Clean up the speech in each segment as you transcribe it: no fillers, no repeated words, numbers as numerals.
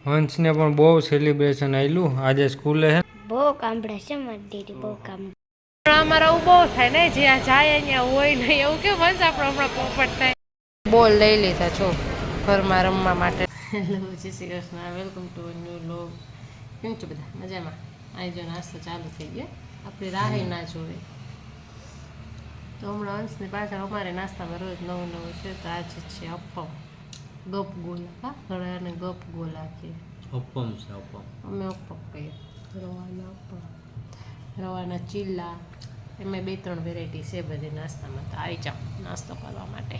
હંસને પણ બહુ સેલિબ્રેશન આવેલું આજે સ્કૂલે હે બહુ કામડા છે મારી દીદી બહુ કામ અમારા ઉભો થાય ને જ્યાં જાય અહીંયા હોય નહીં એવું કેમ હંસ આપણે હમણાં પોપટ થાય બોલ લઈ લીધા છો ઘરમાં રમવા માટે હેલો જય Shri Krishna welcome to new log કેમ છો બધા મજામાં આવી જો નાસ્તો ચાલુ થઈ ગયો આપણી રાહે ના જોવે તો હમણાં હંસની પાછળ અમારે નાસ્તામાં રોજ નવું નવું છે તો આજે છે અપમ ગપ ગોલા હા ઘણાને ગપ ગોલા કે અપમ છે અપમ અમે અપમ કહીએ રવાના અપમ રવાના ચીલા એમાં 2-3 વેરાયટી છે બધી નાસ્તામાં તો આવી જાઓ નાસ્તો કરવા માટે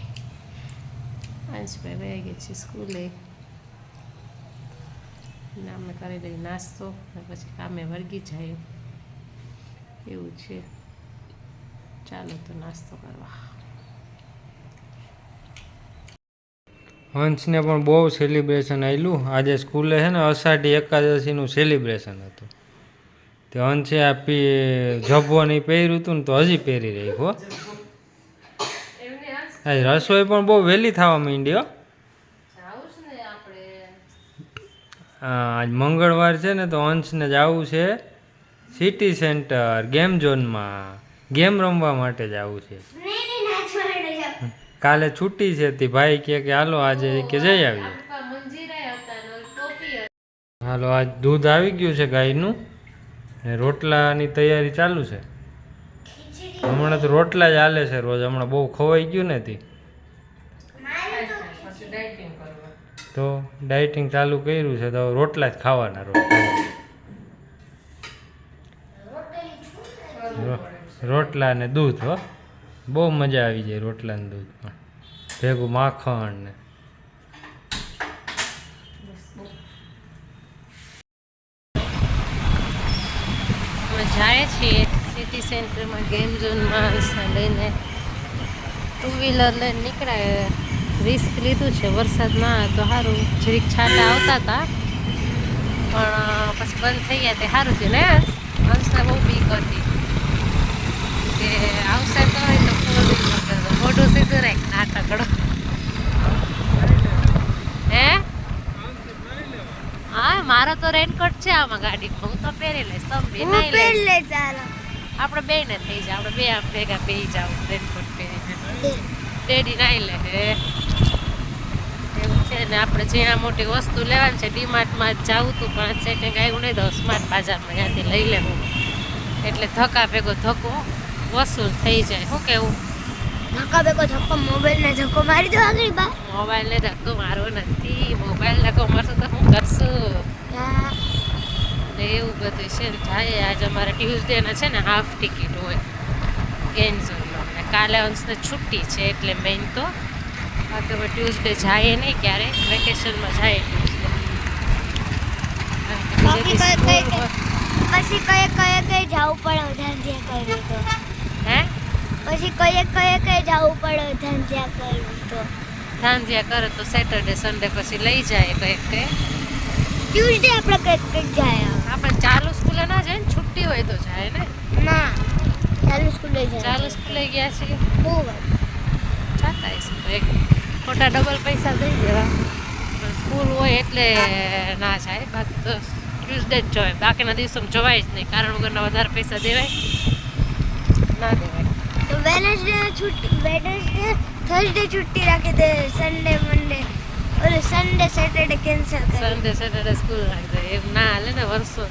અંશભાઈ વહી ગયા છે સ્કૂલે ને અમે કરી દઈએ નાસ્તો અને પછી કામે વળગી જાય એવું છે ચાલો તો નાસ્તો કરવા હંસને પણ બહુ સેલિબ્રેશન આવેલું આજે સ્કૂલે છે ને અષાઢી એકાદશીનું સેલિબ્રેશન હતું તે હંસે આપી જભો નહીં પહેર્યું હતું ને તો હજી પહેરી રહી હો આજ રસોઈ પણ બહુ વહેલી થવા માંડી હો આજ મંગળવાર છે ને તો હંસને જવું છે સિટી સેન્ટર ગેમ ઝોનમાં ગેમ રમવા માટે જવું છે કાલે છૂટી છે તે ભાઈ કે હાલો આજે કે જઈ આવીએ હાલો આજ દૂધ આવી ગયું છે ગાયનું ને રોટલાની તૈયારી ચાલુ છે હમણાં તો રોટલા જ હાલે છે રોજ હમણાં બહુ ખવાઈ ગયું ને તે તો ડાયટિંગ ચાલુ કર્યું છે તો રોટલા જ ખાવાના રોજ રોટલા ને દૂધ હો બહુ મજા આવી જાય રોટલા ને દૂધ પણ ભેગું માખણ ને અમે જાય છીએ સિટી સેન્ટરમાં ગેમ ઝોનમાં લઈને 2 વ્હીલર લઈને નીકળાય રિસ્ક લીધું છે વરસાદ ના તો સારું જરીક છાંટા આવતા હતા પણ પછી બંધ થઈ ગયા તે સારું થયું ને હંસને બહુ બીક હતી કે આવશે તો હોય તો મોઢું સીધું રાખ નાટકડો હે હા મારો તો રેનકોટ છે આમાં ગાડીમાં હું તો પહેરી લઈશ તમે બે નહીં લઈશ આપણે બે ને થઈ જાય આપણે બે ભેગા બે જાવ રેનકોટ પહેરીને ડેડી નાઈ લે એવું છે ને આપણે જ્યાં મોટી વસ્તુ લેવાની છે ડીમાર્ટમાં જવું હતું પણ સેટિંગ આવ્યું નહીં તો સ્માર્ટ બજારમાં ત્યાંથી લઈ લેવું એટલે ધક્કા ભેગો ધક્કો વસૂલ થઈ જાય શું કેવું ધક્કા ભેગો ધક્કો મોબાઈલને ધક્કો મારી દો આગળ બા મોબાઈલને ધક્કો મારવો નથી મોબાઈલ ધક્કો મારશો તો શું કરશું એવું બધું છે જાય આજે અમારે ટ્યુઝડેના છે ને હાફ ટિકિટ હોય ગેમ ઝોનમાં કાલે અંશને છુટ્ટી છે એટલે મેઇન તો બાકી અમે ટ્યુઝડે જાય નહીં ક્યારે વેકેશનમાં જાય પછી કઈ જવું પડે ધંધ્યા કરવું તો હે પછી કઈ જવું પડે ધંધ્યા કરવું તો ધાંધિયા કરે તો સેટરડે સન્ડે પછી લઈ જાય કંઈક ટ્યુઝડે આપણે કંઈક જાય આપણે ચાલુ સ્કૂલે ના જાય ને છુટ્ટી હોય તો જાય ને ના ચાલુ સ્કૂલે જાય ચાલુ સ્કૂલે ગયા છીએ બહુ જતા હશું તો એક ખોટા ડબલ પૈસા દઈ દેવા સ્કૂલ હોય એટલે ના જાય બાકી તો ટ્યુઝડે જ જવાય બાકીના દિવસોમાં જવાય જ નહીં કારણ વગરના વધારે પૈસા દેવાય ના દેવાય તો વેડનેસડે થર્સડે છુટ્ટી રાખી દે સન્ડે મંડે ઓલે સન્ડે સેટરડે કેન્સલ કરી સન્ડે સેટરડે સ્કૂલ રાખી દે એમ ના હાલે ને વર્ષો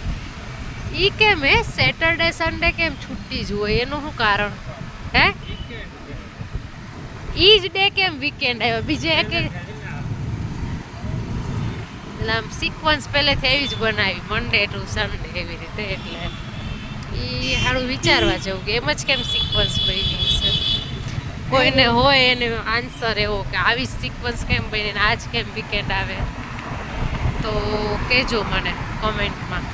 ઈ કેમ હે સેટરડે સન્ડે કેમ છુટ્ટી જ હોય એનું શું કારણ હે ઈ જ ડે કેમ વીકેન્ડ આવ્યો બીજે એક એટલે આમ સિક્વન્સ પહેલેથી એવી જ બનાવી મંડે ટુ સન્ડે એવી રીતે એટલે એ સારું વિચારવા જેવું કે એમ જ કેમ સિક્વન્સ બની છે કોઈને હોય એને આન્સર એવો કે આવી સિક્વન્સ કેમ બની ને આજ કેમ વીકેન્ડ આવે તો કહેજો મને કોમેન્ટમાં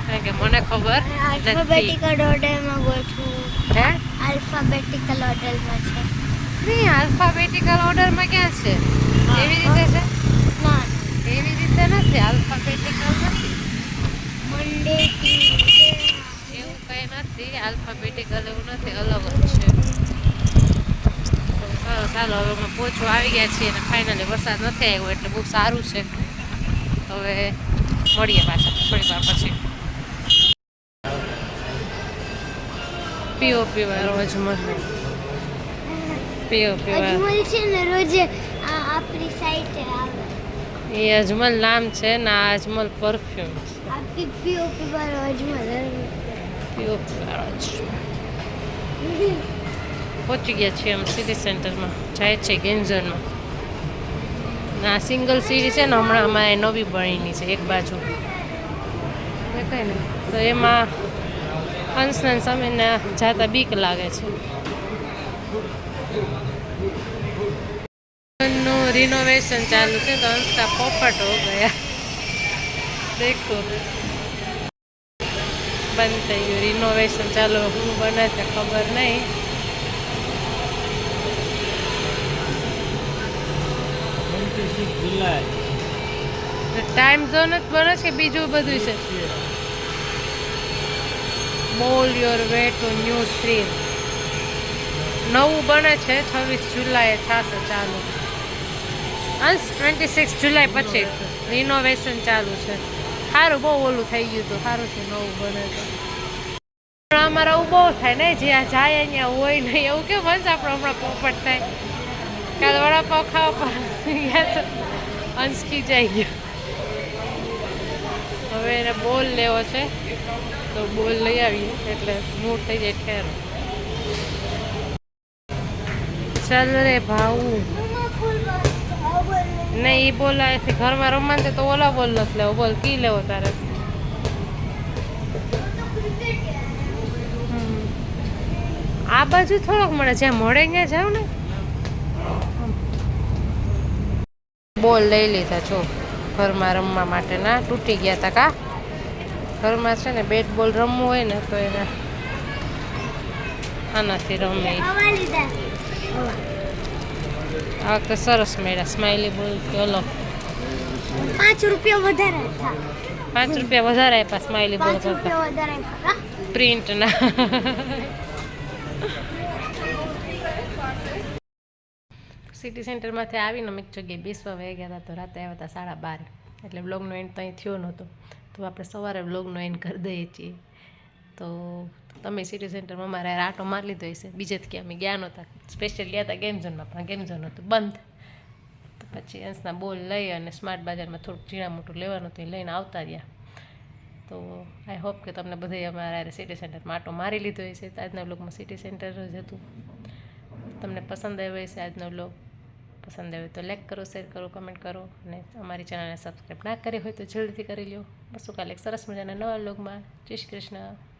કારણ કે મને ખબર આલ્ફાબેટિકલ ઓર્ડરમાં ગોઠવું હે આલ્ફાબેટિકલ ઓર્ડરમાં છે નહીં આલ્ફાબેટિકલ ઓર્ડરમાં ક્યાં છે એવી રીતે છે ના એવી રીતે નથી આલ્ફાબેટિકલ નથી મંડે ટ્યુઝડે એવું કંઈ નથી આલ્ફાબેટિકલ એવું નથી અલગ જ છે ચાલો હવે અમે પહોંચવા આવી ગયા છીએ અને ફાઇનલી વરસાદ નથી આવ્યો એટલે બહુ સારું છે હવે મળીએ પાછા થોડી વાર પછી. પીઓપી વાળો અજમલ, પીઓપી વાળો અજમલ છે ને રોજે આપણી સાઈડે આવે. એ અજમલ નામ છે ને આ અજમલ પરફ્યુમ છે. આપી પીઓપી વાળો અજમલ. પીઓપી વાળો અજમલ. પહોંચી ગયા છીએ અમે સિટી સેન્ટરમાં, જાય છે ગેમ ઝોનમાં. આ સિંગલ સીડી છે ને હમણાં અમારે નવી બનીની છે એક બાજુ દેખાય ને, તો એમાં અંશના સમયને જાતા બીક લાગે છે. નું રિનોવેશન ચાલુ છે તો અંશ કા પોપટ હો ગયા. દેખો બંધ થઈ ગયું, રિનોવેશન ચાલુ. શું બને છે ખબર નહીં. ટાઈમ ઝોન જ બને છે કે બીજું બધું છે? બોલ your way to new thrill નવું બને છે 26 જુલાઈએ થશે ચાલુ. અંશ 26 જુલાઈ પછી રિનોવેશન ચાલુ છે. સારું, બહુ ઓલું થઈ ગયું હતું, સારું છે નવું બને છે. પણ અમારે આવું બહુ થાય ને, જ્યાં જાય અહીંયા હોય નહીં એવું કેમ બનશે? આપણે હમણાં પોપટ થાય. કાલે વડાપાવ ખાવા ગયા તો અંશકી જાય ગયો. હવે એને બોલ લેવો છે તો બોલ લઈ આવીએ એટલે મૂડ થઈ જાય ઠેરો. ચાલ રે ભાવું નહીં, એ બોલ અહીંથી ઘરમાં રમવા તો ઓલા બોલ નથી લેવો. બોલ કી લેવો તારે? આ બાજુ થોડોક મળે, જ્યાં મળે ત્યાં જાવ ને. બોલ લઈ લીધા છો ઘરમાં રમવા માટે. ના તૂટી ગયા હતા કા? ઘરમાં છે ને બેટ બોલ રમવું હોય ને તો એને આનાથી રમે. આ વખતે સરસ મળ્યા સ્માઇલી બોલ કે અલગ. 5 રૂપિયા વધારે હતા. 5 રૂપિયા વધારે આપ્યા સ્માઇલી બોલ 5 કરતા. રૂપિયા વધારે આપ્યા. પ્રિન્ટના. સિટી સેન્ટરમાંથી આવીને અમે એક જગ્યાએ બેસવા વહી ગયા હતા, તો રાતે આવ્યા હતા 12:30, એટલે બ્લોગનો એન્ડ તો અહીં થયો નહોતો. તો આપણે સવારે બ્લોગનો એન્ડ કરી દઈએ છીએ. તો તમે સિટી સેન્ટરમાં અમારે આટો મારી લીધો હશે. બીજેથી કે અમે ગયા નહોતા, સ્પેશિયલ ગયા હતા ગેમ ઝોનમાં, પણ ગેમ ઝોન હતું બંધ. તો પછી અંશના બોલ લઈ અને સ્માર્ટ બજારમાં થોડુંક ઝીણા મોટું લેવાનું હતું, એ લઈને આવતા રહ્યા. તો આઈ હોપ કે તમને બધે અમારા સિટી સેન્ટરમાં આટો મારી લીધો હશે. તો આજના બ્લોગમાં સિટી સેન્ટર જ હતું. તમને પસંદ આવ્યો હશે આજનો બ્લોગ. પસંદ આવ્યો તો લાઈક કરો, શેર કરો, કમેન્ટ કરો, અને અમારી ચેનલને સબસ્ક્રાઈબ ના કરી હોય તો જલ્દીથી કરી લો. બસ કાલે એક સરસ મજાના નવા બ્લોગમાં. જય શ્રી કૃષ્ણ.